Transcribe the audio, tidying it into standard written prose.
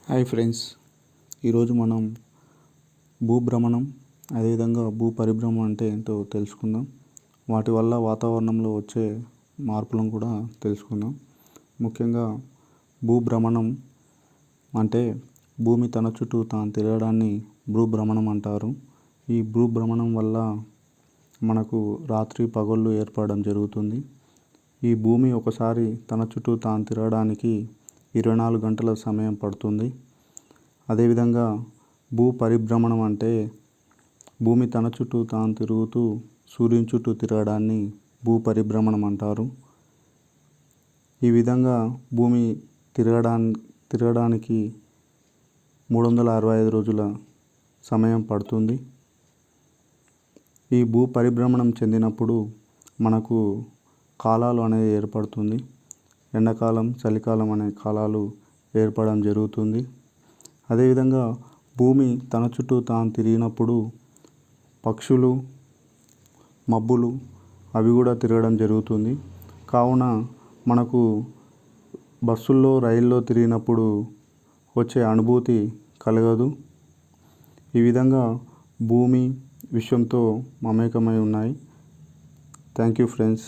Hi friends, ఈరోజు మనం భూభ్రమణం అదేవిధంగా భూ పరిభ్రమణం అంటే ఏంటో తెలుసుకుందాం. వాటి వల్ల వాతావరణంలో వచ్చే మార్పులను కూడా తెలుసుకుందాం. ముఖ్యంగా భూభ్రమణం అంటే భూమి తన చుట్టూ తాను తిరగడాన్ని భూభ్రమణం అంటారు. ఈ భూభ్రమణం వల్ల మనకు రాత్రి పగళ్ళు ఏర్పడడం జరుగుతుంది. ఈ భూమి ఒకసారి తన చుట్టూ తాను తిరగడానికి 24 గంటల సమయం పడుతుంది. అదేవిధంగా భూ పరిభ్రమణం అంటే భూమి తన చుట్టూ తాను తిరుగుతూ సూర్యుని చుట్టూ తిరగడాన్ని భూ పరిభ్రమణం అంటారు. ఈ విధంగా భూమి తిరగడానికి 365 రోజుల సమయం పడుతుంది. ఈ భూ పరిభ్రమణం చెందినప్పుడు మనకు కాలాలు అనేది ఏర్పడుతుంది. ఎండాకాలం, చలికాలం అనే కాలాలు ఏర్పడడం జరుగుతుంది. అదేవిధంగా భూమి తన చుట్టూ తాను తిరిగినప్పుడు పక్షులు, మబ్బులు అవి కూడా తిరగడం జరుగుతుంది. కావున మనకు బస్సుల్లో, రైల్లో తిరిగినప్పుడు వచ్చే అనుభూతి కలగదు. ఈ విధంగా భూమి విశ్వంతో మమేకమై ఉన్నాయి. Thank you friends.